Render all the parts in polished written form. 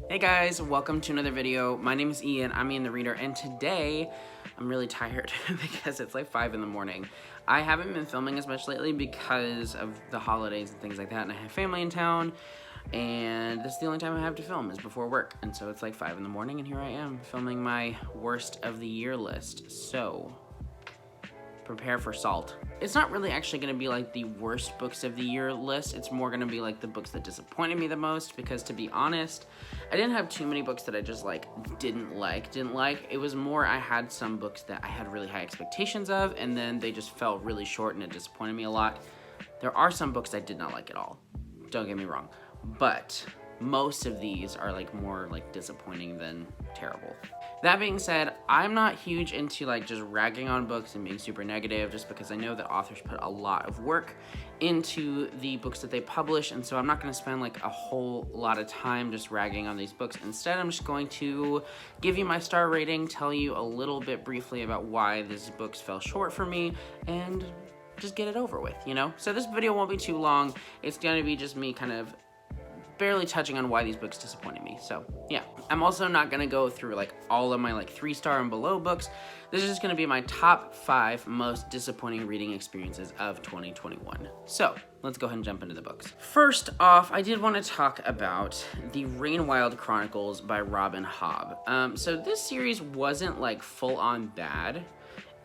Hey guys, welcome to another video. My name is Ian, I'm Ian the Reader, and today I'm really tired because it's like 5 in the morning. I haven't been filming as much lately because of the holidays and things like that, and I have family in town, and this is the only time I have to film is before work, and so it's like 5 in the morning, and here I am filming my worst of the year list. So prepare for salt. It's not really actually going to be like the worst books of the year list. It's more going to be like the books that disappointed me the most, because to be honest, I didn't have too many books that I just like didn't like. It was more I had some books that I had really high expectations of, and then they just fell really short and it disappointed me a lot. There are some books I did not like at all, don't get me wrong, but most of these are like more like disappointing than terrible. That being said, I'm not huge into like just ragging on books and being super negative, just because I know that authors put a lot of work into the books that they publish, and so I'm not going to spend like a whole lot of time just ragging on these books. Instead, I'm just going to give you my star rating, tell you a little bit briefly about why these books fell short for me, and just get it over with, you know? So this video won't be too long. It's going to be just me kind of barely touching on why these books disappointed me. So yeah, I'm also not gonna go through like all of my like 3-star and below books. This is just gonna be my top 5 most disappointing reading experiences of 2021. So let's go ahead and jump into the books. First off, I did want to talk about the Rainwild Chronicles by Robin Hobb. So this series wasn't like full on bad.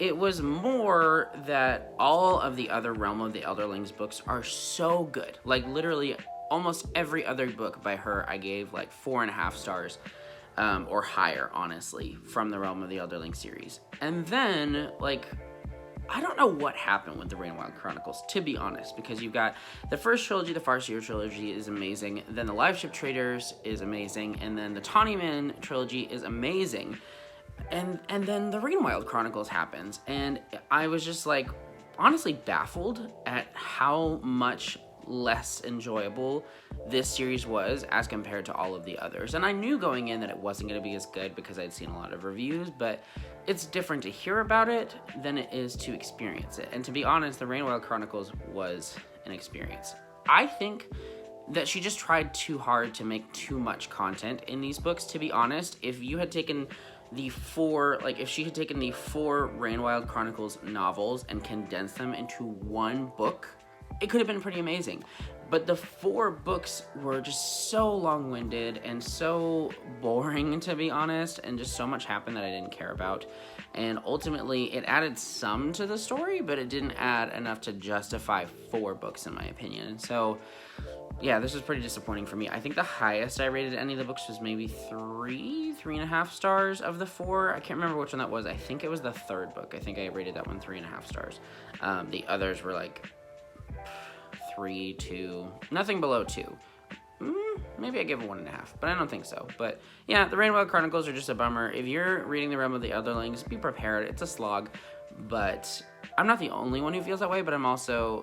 It was more that all of the other Realm of the Elderlings books are so good. Like literally almost every other book by her I gave like 4.5 stars or higher, honestly, from the Realm of the Elderling series. And then like I don't know what happened with the Rainwild Chronicles, to be honest, because you've got the first trilogy, the Farseer trilogy is amazing, then the Live Ship Traders is amazing, and then the Tawnyman trilogy is amazing, and then the Rainwild Chronicles happens, and I was just like honestly baffled at how much less enjoyable this series was as compared to all of the others. And I knew going in that it wasn't going to be as good because I'd seen a lot of reviews, but it's different to hear about it than it is to experience it. And to be honest, the Rainwild Chronicles was an experience. I think that she just tried too hard to make too much content in these books. To be honest, if you had taken if she had taken the 4 Rainwild Chronicles novels and condensed them into one book, it could have been pretty amazing. But the 4 books were just so long-winded and so boring, to be honest, and just so much happened that I didn't care about. And ultimately, it added some to the story, but it didn't add enough to justify 4 books, in my opinion. And so, yeah, this was pretty disappointing for me. I think the highest I rated any of the books was maybe 3.5 stars of the 4. I can't remember which one that was. I think it was the 3rd book. I think I rated that one 3.5 stars. The others were like 3, 2, nothing below 2. Maybe I give it 1.5, but I don't think so. But yeah, the Rainwild Chronicles are just a bummer. If you're reading the Realm of the Elderlings, be prepared. It's a slog, but I'm not the only one who feels that way, but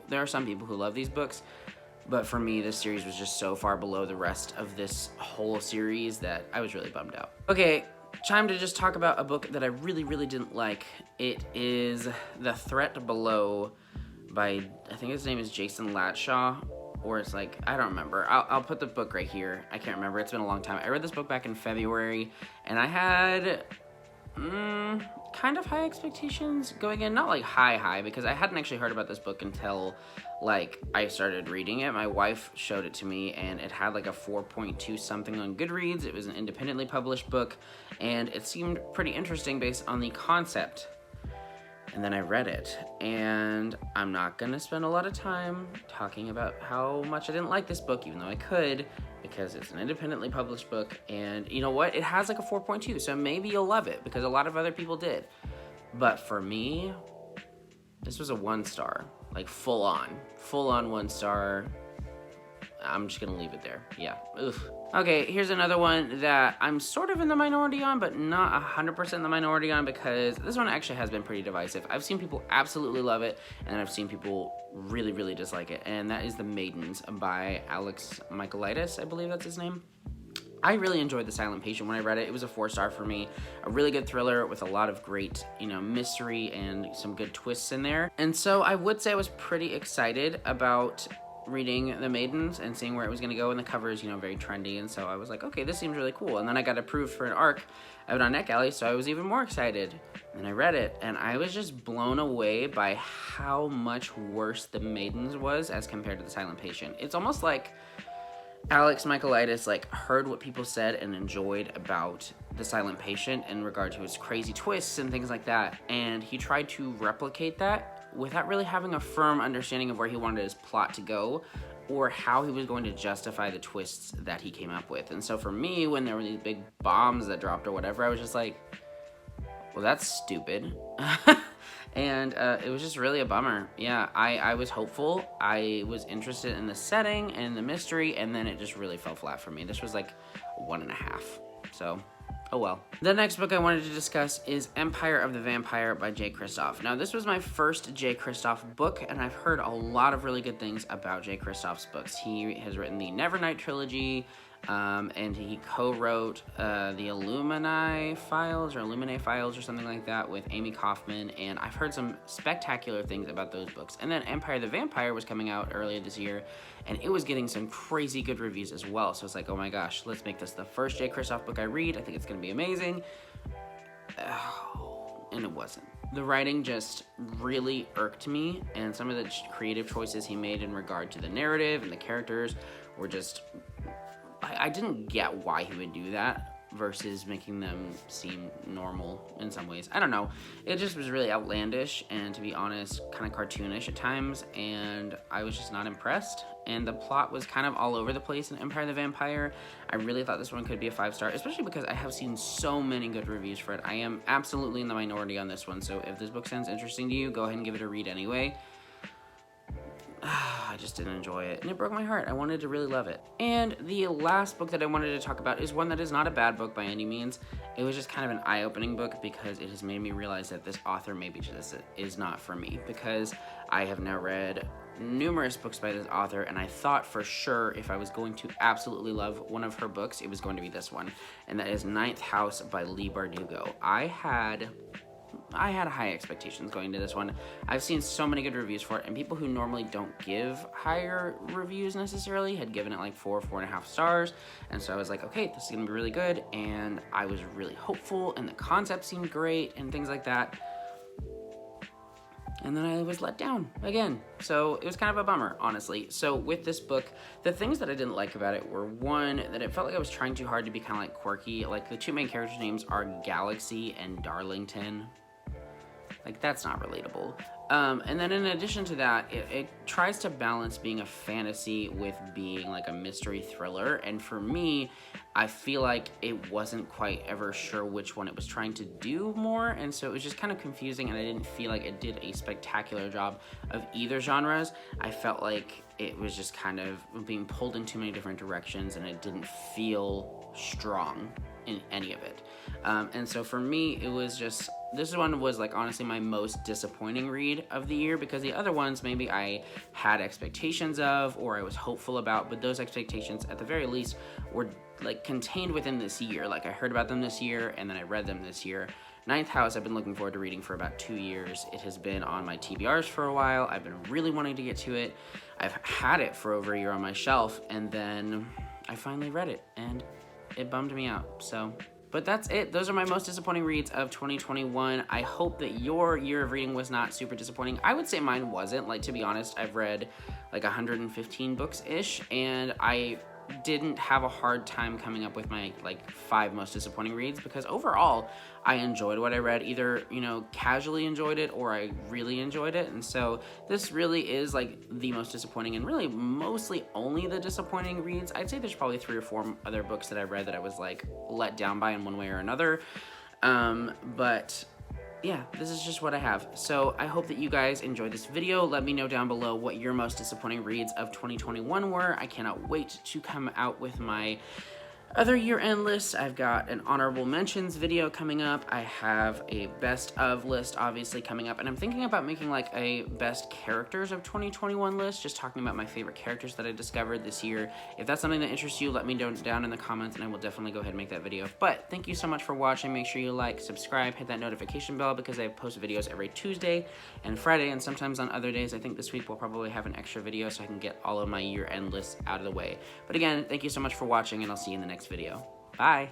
there are some people who love these books. But for me, this series was just so far below the rest of this whole series that I was really bummed out. Okay, time to just talk about a book that I really, really didn't like. It is The Threat Below by, I think his name is Jason Latshaw, or it's like, I don't remember. I'll put the book right here. I can't remember. It's been a long time. I read this book back in February, and I had kind of high expectations going in. Not like high, because I hadn't actually heard about this book until like I started reading it. My wife showed it to me, and it had like a 4.2 something on Goodreads. It was an independently published book, and it seemed pretty interesting based on the concept. And then I read it, and I'm not going to spend a lot of time talking about how much I didn't like this book, even though I could, because it's an independently published book, and you know what? It has like a 4.2, so maybe you'll love it, because a lot of other people did. But for me, this was a 1 star, like full on 1 star. I'm just gonna leave it there. Yeah. Oof. Okay, here's another one that I'm sort of in the minority on, but not 100% in the minority on, because this one actually has been pretty divisive. I've seen people absolutely love it, and I've seen people really, really dislike it, and that is The Maidens by Alex Michaelides, I believe that's his name. I really enjoyed The Silent Patient when I read it. It was a 4-star for me. A really good thriller with a lot of great, mystery and some good twists in there. And so I would say I was pretty excited about reading The Maidens and seeing where it was going to go, and the cover is, you know, very trendy, and so I was like, okay, this seems really cool. And then I got approved for an arc out on NetGalley, so I was even more excited. And I read it, and I was just blown away by how much worse The Maidens was as compared to The Silent Patient. It's almost like Alex Michaelides like heard what people said and enjoyed about The Silent Patient in regard to its crazy twists and things like that, and he tried to replicate that without really having a firm understanding of where he wanted his plot to go or how he was going to justify the twists that he came up with. And so for me, when there were these big bombs that dropped or whatever, I was just like, well, that's stupid. And it was just really a bummer. Yeah, I was hopeful. I was interested in the setting and the mystery, and then it just really fell flat for me. This was like 1.5. So, oh well. The next book I wanted to discuss is Empire of the Vampire by Jay Kristoff. Now, this was my first Jay Kristoff book, and I've heard a lot of really good things about Jay Kristoff's books. He has written the Nevernight trilogy, and he co-wrote the Illuminae Files or something like that with Amy Kaufman, and I've heard some spectacular things about those books. And then Empire of the Vampire was coming out earlier this year, and it was getting some crazy good reviews as well. So it's like, oh my gosh, let's make this the first Jay Kristoff book I read. I think it's going to be amazing. And it wasn't. The writing just really irked me, and some of the creative choices he made in regard to the narrative and the characters were just... I didn't get why he would do that versus making them seem normal in some ways. I don't know. It just was really outlandish and, to be honest, kind of cartoonish at times, and I was just not impressed. And the plot was kind of all over the place in Empire of the Vampire. I really thought this one could be a 5-star, especially because I have seen so many good reviews for it. I am absolutely in the minority on this one, so if this book sounds interesting to you, go ahead and give it a read anyway. I just didn't enjoy it, and it broke my heart. I wanted to really love it. And the last book that I wanted to talk about is one that is not a bad book by any means. It was just kind of an eye-opening book because it has made me realize that this author maybe just is not for me, because I have now read numerous books by this author, and I thought for sure if I was going to absolutely love one of her books, it was going to be this one, and that is Ninth House by Leigh Bardugo. I had high expectations going into this one. I've seen so many good reviews for it, and people who normally don't give higher reviews necessarily had given it like 4.5 stars, and so I was like, okay, this is gonna be really good, and I was really hopeful, and the concept seemed great, and things like that. And then I was let down again. So it was kind of a bummer, honestly. So with this book, the things that I didn't like about it were, one, that it felt like I was trying too hard to be kind of like quirky. Like, the two main characters' names are Galaxy and Darlington. Like, that's not relatable. And then in addition to that, it tries to balance being a fantasy with being like a mystery thriller. And for me, I feel like it wasn't quite ever sure which one it was trying to do more. And so it was just kind of confusing, and I didn't feel like it did a spectacular job of either genres. I felt like it was just kind of being pulled in too many different directions, and it didn't feel strong in any of it. And so for me, it was just... This one was, like, honestly my most disappointing read of the year, because the other ones maybe I had expectations of or I was hopeful about, but those expectations at the very least were, like, contained within this year. Like, I heard about them this year, and then I read them this year. Ninth House I've been looking forward to reading for about 2 years. It has been on my TBRs for a while. I've been really wanting to get to it. I've had it for over a year on my shelf, and then I finally read it, and it bummed me out, so... But that's it. Those are my most disappointing reads of 2021. I hope that your year of reading was not super disappointing. I would say mine wasn't. Like, to be honest, I've read like 115 books-ish, and I didn't have a hard time coming up with my like 5 most disappointing reads, because overall I enjoyed what I read. Either, you know, casually enjoyed it or I really enjoyed it. And so this really is like the most disappointing, and really mostly only the disappointing reads. I'd say there's probably 3 or 4 other books that I read that I was like let down by in one way or another. But yeah, this is just what I have. So I hope that you guys enjoyed this video. Let me know down below what your most disappointing reads of 2021 were. I cannot wait to come out with my Other year-end lists, I've got an honorable mentions video coming up. I have a best of list obviously coming up, and I'm thinking about making like a best characters of 2021 list, just talking about my favorite characters that I discovered this year. If that's something that interests you, let me know down in the comments and I will definitely go ahead and make that video. But thank you so much for watching. Make sure you like, subscribe, hit that notification bell because I post videos every Tuesday and Friday, and sometimes on other days. I think this week we'll probably have an extra video so I can get all of my year-end lists out of the way. But again, thank you so much for watching, and I'll see you in the next video. Bye!